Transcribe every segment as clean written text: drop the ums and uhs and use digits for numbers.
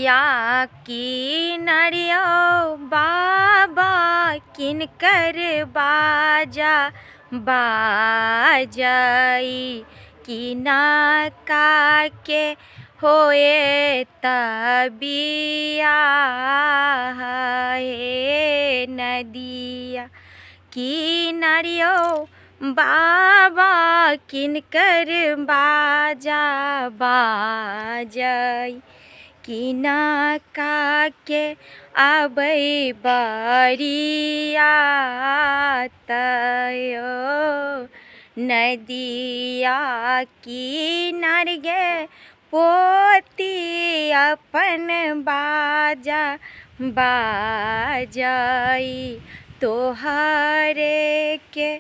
नदिया की नरियो बाबा किनकर बाजा बाजई कि ना काके होए तबिया हे नदिया की नरियो बाबा किनकर बाजा बाजई कि ना काके आबै बरिया तयो नदिया की नरगे पोती अपन बाजा बाजई तोहरे के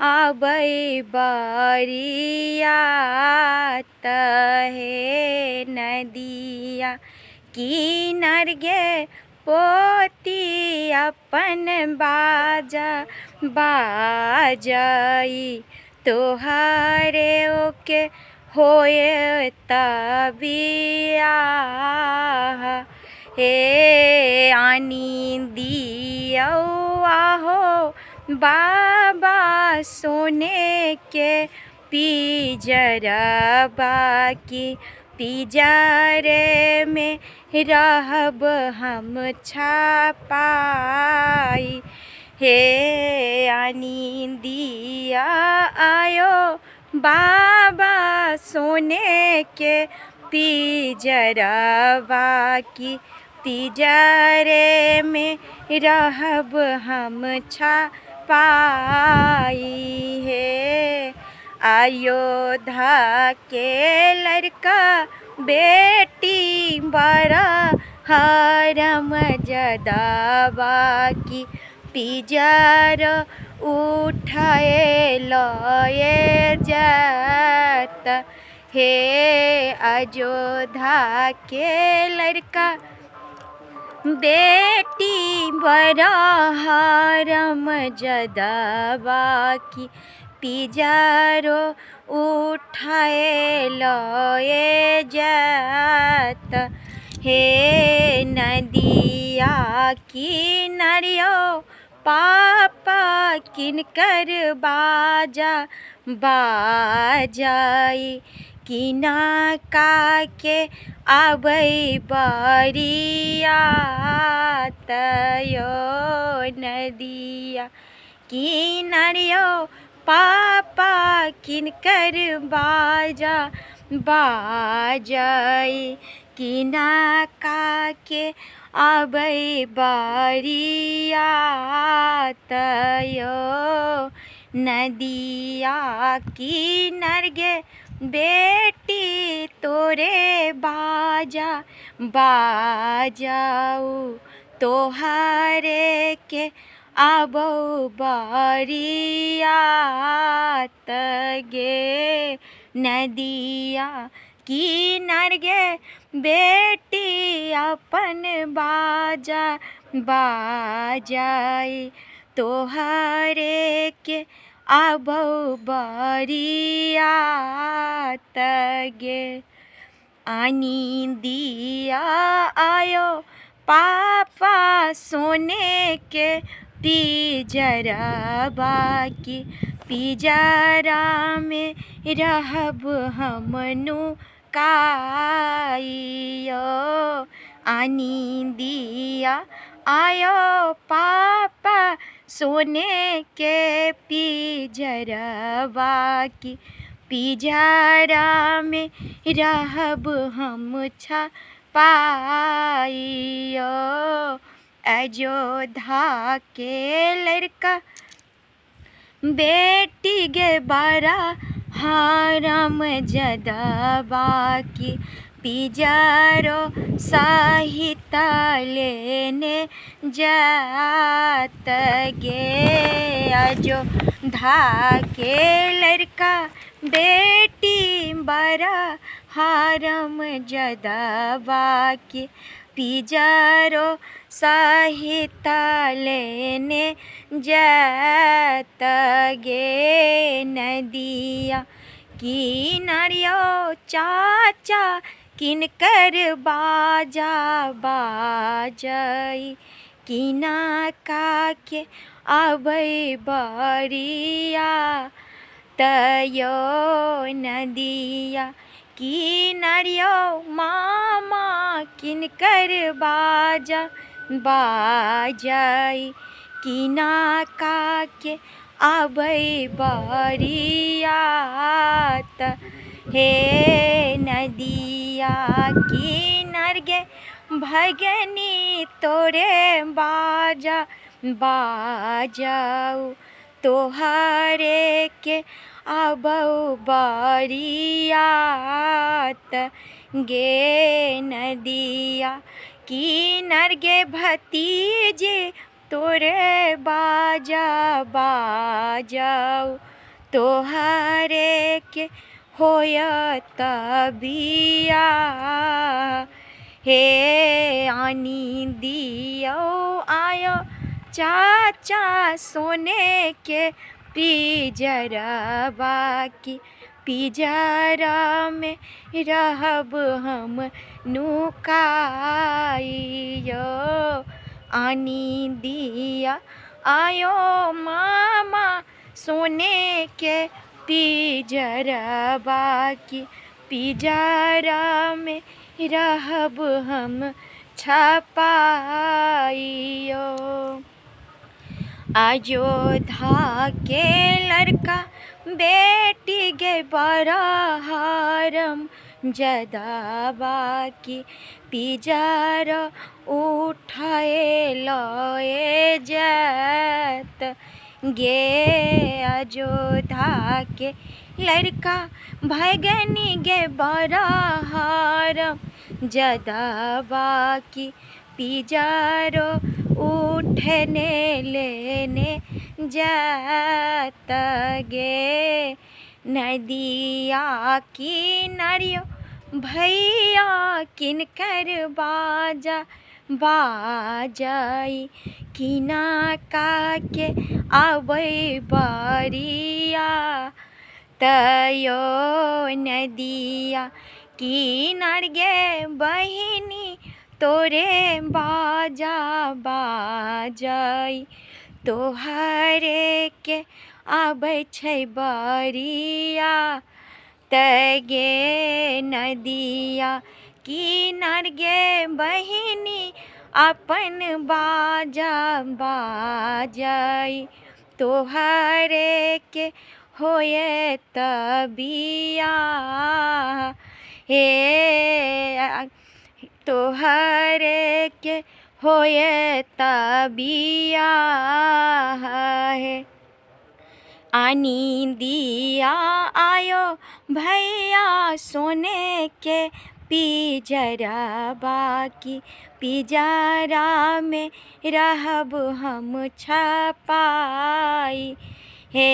आबै बरिया तहे नदिया की नरगे पोती अपन बाजा बाजई तोहरे ओके होए तबिया हे आनी दियो आहो बाबा सोने के पिजरबा की पिजरे में रहब हम छपाई हे आनी दिया आयो बाबा सोने के पिजरबा की पिजरे में रहब हम छपाई हे अयोध्या के लड़का बेटी बड़ा हरम जदाबा की पिजर उठाए लए जात हे अयोध्या के लड़का बेटी बड़ा हरम जदाबा की पिजरो उठाए लए जात हे नदिया की नरियो पापा किनकर बाजा बाजई कि ना काके आबै बरिया तयो नदिया की नरियो पापा किनकर बाजा बाजई कि ना काके आबै बरिया तयो नदिया की नरगे बेटी तोरे बाजा बाजाऊ तोहरे के आबो बरिया तगे नदिया की नरगे बेटी अपन बाजा बाजाई तोहरे के आबो बरिया तगे आनी दिया आयो पापा सोने के पिजरबा की पिजरा में रहब हमनु काइयो आनी दिया आयो पापा सोने के पिजरबा की पिजरा में रहब हम छपाइयो अयोध्या के लड़का बेटी गे बड़ा हरम जदाबा की पिजरो सहित लेने जात गे अयोध्या के लड़का बेटी बड़ा हरम जदाबा की पिजरो सहित लेने जात गे नदिया की नरियो चाचा किनकर बाजा बाजई किना काके आबै बरिया तयो नदिया किनरियो मामा किनकर बाजा बाजई किना काके आबै बरिया हे नदिया किनर गे भगनी तोरे बाजा बाजाऊ तोहरे के आबौ बरियात गे नदिया किनर गे भतीजे तोरे बाजा बाजाऊ तोहरे के होयत बिया हे आनी दियो आयो चाचा सोने के पिजरवा की पिजरा में रहब हम नुकाइयो आनी दिया आयो मामा सोने के पिजरवा की पिजरा में रहब हम छपाइयो अयोध्या के लड़का बेटी गे बड़ा हारम जदाबा की पिजर उठाए लए जत गे अयोध्या के लड़का भगनी गे बड़ा हारम जदाबा की पिजरो उठने लेने जात गे नदिया किनारियो भैया किनकर बाजा बाजई किना काके आबै बरिया तयो नदिया किनार गे बहिनी तोरे बाजा बाजई तोहरे के आबै छै बरिया तगे नदिया किनार गे बहिनी अपन बाजा बाजई तोहरे के होए तबिया हे तोहरे के होए तबिया है आनी दिया आयो भैया सोने के पिजरवा की पिजरा में रहब हम छपाई हे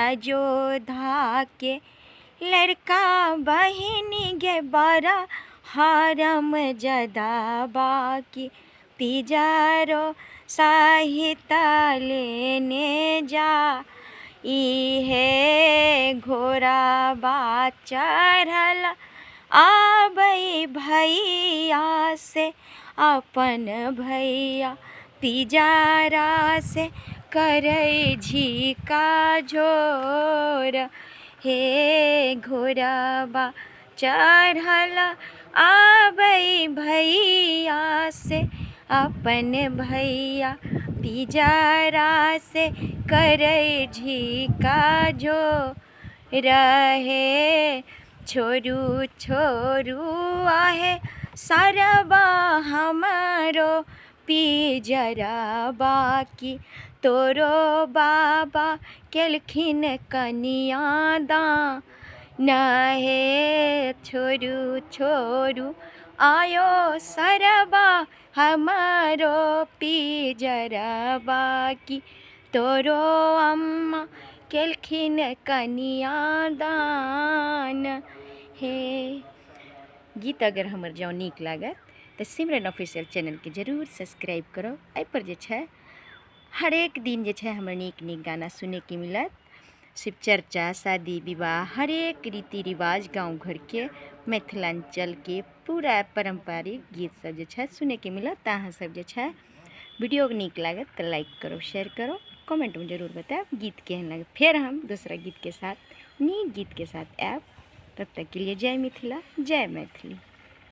अयोध्या के लड़का बहिनी गे बड़ा हारम जदाबा की पिजरो सहिता लेने जा इहे घोड़ाबा चढ़ल आबै भैया से अपन भैया पिजरा से करे झिका झोर हे घोड़ाबा चढ़ल आबै भैया से अपन भैया पिजरा से करे झिका जो रहे छोरू छोरू आहे सरबा हमारो पिजरवा की तोरो बाबा केलखिन कन्यादान नहे छोरू छोरू आयो सरबा हमारो पिजरवा की तोरो अम्मा केलखिन कन्यादान हे। गीत अगर हमर जँ नीक लागत तऽ सिमरन ऑफिशियल चैनल के जरूर सब्सक्राइब करो। एहि पर जे छै हरेक दिन जे छै हमर नीक नीक गाना सुने के मिलत। शिव चर्चा शादी विवाह हरेक रीति रिवाज गाँव घर के मिथिलांचल के पूरा पारंपरिक गीत सब जे छै सुने के मिलत। अहाँ सब जे छै वीडियो नीक लागत तो लाइक करो, शेयर करो, कमेंट में जरूर बताएब गीत केहन लगे। फिर हम दूसरा गीत के साथ, नीक गीत के साथ आएब। तब तक के लिए जय मिथिला, जय मैथिली।